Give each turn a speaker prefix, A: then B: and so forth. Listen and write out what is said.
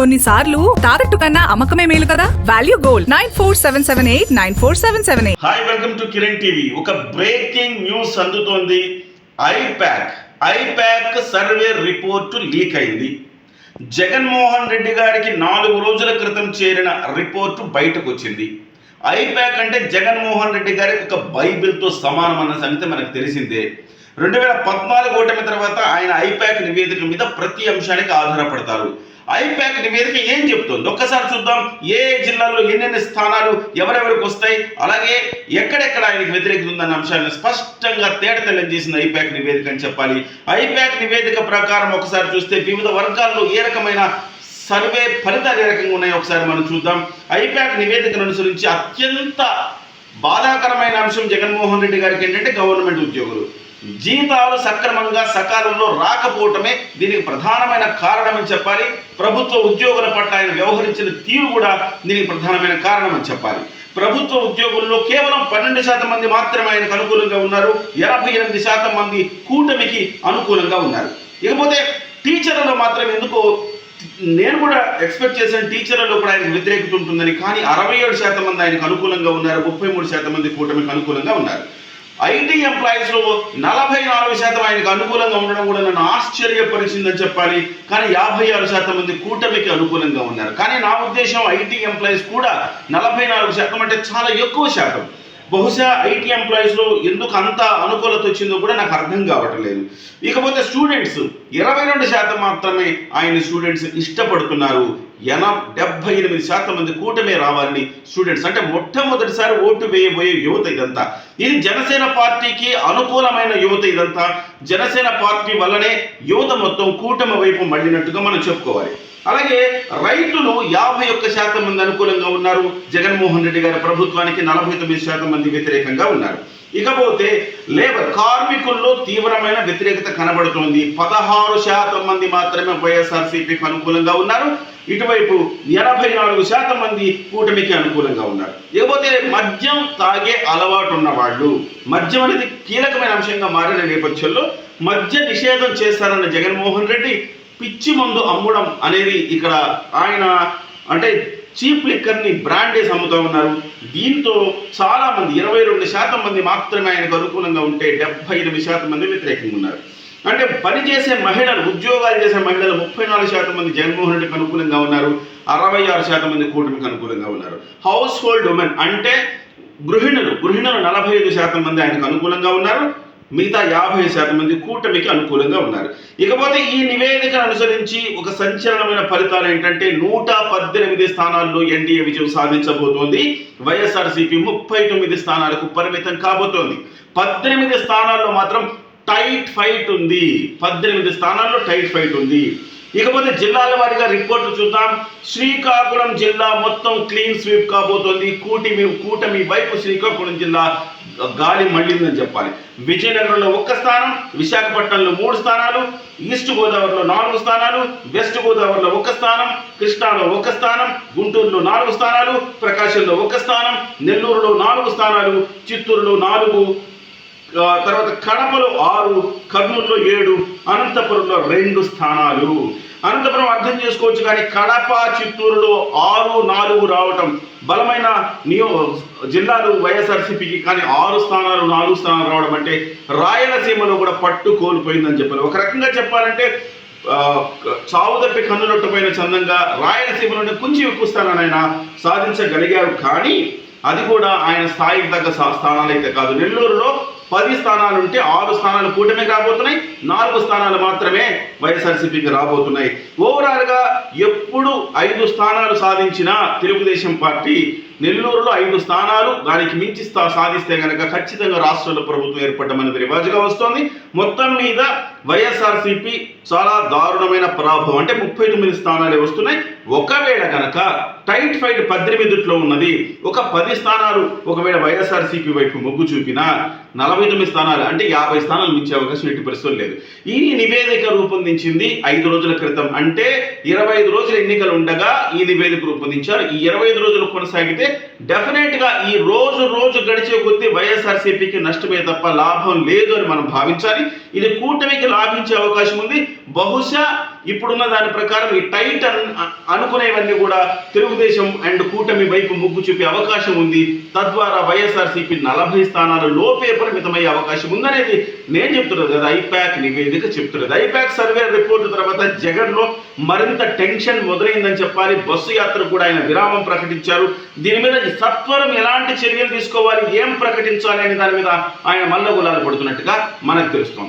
A: కొన్నిసార్లు తాకట్టు కన్నా అమ్మకమే మేలు కదా. Value gold 9477894778.
B: Hi, welcome to Kiran TV. ఒక బ్రేకింగ్ న్యూస్ అందుతోంది. ఐపాక్ సర్వే రిపోర్టు లీక్ అయింది. జగన్మోహన్ రెడ్డి గారికి 4 రోజుల క్రితం చేరిన రిపోర్టు బయటకు వచ్చింది. ఐపాక్ అంటే జగన్మోహన్ రెడ్డి గారికి ఒక బైబిల్తో సమానం అన్న సంగతి మనకు తెలిసిందే. 2014 ఓటమి తర్వాత ఆయన ఐపాక్ నివేదిక మీద ప్రతి అంశానికి ఆధారపడతారు. ఐపాక్ నివేదిక ఏం చెప్తుంది ఒక్కసారి చూద్దాం. ఏ జిల్లాలో ఎన్నెన్ని స్థానాలు ఎవరెవరికి వస్తాయి, అలాగే ఎక్కడెక్కడ ఆయనకు వ్యతిరేకత ఉందన్న అంశాలను స్పష్టంగా తేటతెల్లం చేసిన ఐపాక్ నివేదిక అని చెప్పాలి. ఐపాక్ నివేదిక ప్రకారం ఒకసారి చూస్తే వివిధ వర్గాల్లో ఏ రకమైన సర్వే ఫలితాలు ఏ రకంగా ఉన్నాయో ఒకసారి మనం చూద్దాం. ఐపాక్ నివేదికను అనుసరించి అత్యంత బాధాకరమైన అంశం జగన్మోహన్ రెడ్డి గారికి ఏంటంటే గవర్నమెంట్ ఉద్యోగులు జీతాలు సక్రమంగా సకాలంలో రాకపోవటమే దీనికి ప్రధానమైన కారణం అని చెప్పాలి. ప్రభుత్వ ఉద్యోగుల పట్ల ఆయన వ్యవహరించిన తీరు కూడా దీనికి ప్రధానమైన కారణం అని చెప్పాలి. ప్రభుత్వ ఉద్యోగుల్లో కేవలం 12% మంది మాత్రమే ఆయనకు అనుకూలంగా ఉన్నారు. 88% మంది కూటమికి అనుకూలంగా ఉన్నారు. ఇకపోతే టీచర్లలో మాత్రం ఎందుకో నేను కూడా ఎక్స్పెక్ట్ చేశాను టీచర్లలో కూడా ఆయనకు వ్యతిరేకత ఉంటుందని. కానీ 67% మంది ఆయనకు అనుకూలంగా ఉన్నారు, 33% మంది కూటమికి అనుకూలంగా ఉన్నారు. ఐటీ ఎంప్లాయీస్లో 44% ఆయనకు అనుకూలంగా ఉండడం కూడా నన్ను ఆశ్చర్యపరిచిందని చెప్పాలి. కానీ 56% మంది కూటమికి అనుకూలంగా ఉన్నారు. కానీ నా ఉద్దేశం ఐటీ ఎంప్లాయీస్ కూడా 44% అంటే చాలా ఎక్కువ శాతం. బహుశా ఐటీ ఎంప్లాయీస్లో ఎందుకు అంత అనుకూలత వచ్చిందో కూడా నాకు అర్థం కావట్లేదు. ఇకపోతే స్టూడెంట్స్ 22% మాత్రమే ఆయన స్టూడెంట్స్ ఇష్టపడుతున్నారు. 78% మంది కూటమే రావాలని స్టూడెంట్స్, అంటే మొట్టమొదటిసారి ఓటు వేయబోయే యువత ఇదంతా. ఇది జనసేన పార్టీకి అనుకూలమైన యువత ఇదంతా. జనసేన పార్టీ వల్లనే యువత మొత్తం కూటమి వైపు మళ్ళినట్టుగా మనం చెప్పుకోవాలి. అలాగే రైతులు 51% మంది అనుకూలంగా ఉన్నారు. జగన్మోహన్ రెడ్డి గారి ప్రభుత్వానికి 49% మంది వ్యతిరేకంగా ఉన్నారు. ఇకపోతే లేబర్ కార్మికుల్లో తీవ్రమైన వ్యతిరేకత కనబడుతోంది. 16% మంది మాత్రమే వైఎస్ఆర్సీపీకి అనుకూలంగా ఉన్నారు. ఇటువైపు 84% మంది కూటమికి అనుకూలంగా ఉన్నారు. ఇకపోతే మద్యం తాగే అలవాటు ఉన్న వాళ్ళు, మద్యం అనేది కీలకమైన అంశంగా మారిన నేపథ్యంలో మద్య నిషేధం చేస్తారన్న జగన్మోహన్ రెడ్డి పిచ్చి మందు అమ్మడం అనేది ఇక్కడ ఆయన అంటే చీప్ లిక్కర్ని బ్రాండేజ్ అమ్ముతూ ఉన్నారు. దీంతో చాలామంది 22% మంది మాత్రమే ఆయనకు అనుకూలంగా ఉంటే 78% మంది వ్యతిరేకంగా ఉన్నారు. అంటే పనిచేసే మహిళలు, ఉద్యోగాలు చేసే మహిళలు 34% మంది జగన్మోహన్ రెడ్డికి అనుకూలంగా ఉన్నారు. 66% మంది కూటమికి అనుకూలంగా ఉన్నారు. హౌస్ హోల్డ్ ఉమెన్ అంటే గృహిణులు 45% మంది ఆయనకు అనుకూలంగా ఉన్నారు. మిగతా 50% మంది కూటమికి అనుకూలంగా ఉన్నారు. ఇకపోతే ఈ నివేదికను అనుసరించి ఒక సంచలనమైన ఫలితాలు ఏంటంటే 118 స్థానాల్లో ఎన్డీఏ విజయం సాధించబోతోంది. వైఎస్ఆర్సీపీ 39 స్థానాలకు పరిమితం కాబోతోంది. 18 స్థానాల్లో మాత్రం టైట్ ఫైట్ ఉంది. 18 స్థానాల్లో టైట్ ఫైట్ ఉంది. ఇకపోతే జిల్లాల వారీగా రిపోర్టు చూద్దాం. శ్రీకాకుళం జిల్లా మొత్తం క్లీన్ స్వీప్ కాబోతోంది. కూటమి వైపు శ్రీకాకుళం జిల్లా గాలి మళ్ళిందని చెప్పాలి. విజయనగరంలో 1 స్థానం, విశాఖపట్నంలో 3 స్థానాలు, ఈస్ట్ గోదావరిలో 4 స్థానాలు, వెస్ట్ గోదావరిలో 1 స్థానం, కృష్ణాలో 1 స్థానం, గుంటూరులో 4 స్థానాలు, ప్రకాశంలో 1 స్థానం, నెల్లూరులో 4 స్థానాలు, చిత్తూరులో 4, తర్వాత కడపలో 6, కర్నూలులో 7, అనంతపురంలో 2 స్థానాలు. అనంతపురం అర్థం చేసుకోవచ్చు, కానీ కడప, చిత్తూరులో 6, 4 రావటం బలమైన జిల్లాలు వైఎస్ఆర్సీపీకి. కానీ 6 స్థానాలు 4 స్థానాలు రావడం అంటే రాయలసీమలో కూడా పట్టు కోల్పోయిందని చెప్పాలి. ఒక రకంగా చెప్పాలంటే చావు తప్పి కన్నులొట్టపోయిన చందంగా రాయలసీమలోనే కొంచెం ఎక్కువ స్థానాన్ని ఆయన సాధించగలిగారు. కానీ అది కూడా ఆయన స్థాయికి తగ్గ స్థానాలు అయితే కాదు. నెల్లూరులో 10 స్థానాలు ఉంటే 6 స్థానాలు కూటమికి రాబోతున్నాయి, 4 స్థానాలు మాత్రమే వైఎస్ఆర్సీపీకి రాబోతున్నాయి. ఓవరాల్గా ఎప్పుడు 5 స్థానాలు సాధించిన తెలుగుదేశం పార్టీ నెల్లూరులో 5 స్థానాలు దానికి మించి సాధిస్తే కనుక ఖచ్చితంగా రాష్ట్రంలో ప్రభుత్వం ఏర్పడడం అనేది రివాజుగా వస్తోంది. మొత్తం మీద వైఎస్ఆర్సీపీ చాలా దారుణమైన పరాభవం, అంటే 39 స్థానాలే వస్తున్నాయి. ఒకవేళ కనుక టైట్ ఫైట్ 18లో ఉన్నది, ఒక 10 స్థానాలు ఒకవేళ వైఎస్ఆర్సీపీ వైపు మొగ్గు చూపినా 49 స్థానాలు అంటే 50 స్థానాలు మించే అవకాశం ఎట్టి పరిస్థితులు లేదు. ఈ నివేదిక రూపొందించింది 5 రోజుల క్రితం, అంటే 25 రోజులు ఎన్నికలు ఉండగా ఈ నివేదిక రూపొందించారు. ఈ 25 రోజులు కొనసాగితే డెఫినెట్ గా ఈ రోజు గడిచే కొద్దీ వైఎస్ఆర్సీపీకి నష్టమే తప్ప లాభం లేదు అని మనం భావించాలి. ఇది కూటమికి లాభించే అవకాశం ఉంది. బహుశా ఇప్పుడున్న దాని ప్రకారం ఈ టైట్ అనుకునేవన్నీ కూడా తెలుగుదేశం అండ్ కూటమి వైపు మొగ్గు చూపే అవకాశం ఉంది. తద్వారా వైఎస్ఆర్సీపీ 40 స్థానాలు లోపే పరిమితమయ్యే అవకాశం ఉందనేది నేను చెప్తున్నది కదా, ఐపాక్ నివేదిక చెప్తున్నది. ఐపాక్ సర్వే రిపోర్టు తర్వాత జగన్లో మరింత టెన్షన్ మొదలైందని చెప్పాలి. బస్సు యాత్ర కూడా ఆయన విరామం ప్రకటించారు. దీని మీద సత్వరం ఎలాంటి చర్యలు తీసుకోవాలి, ఏం ప్రకటించాలి అనే దాని మీద ఆయన మల్లగులాలు పడుతున్నట్టుగా మనకు తెలుస్తోంది.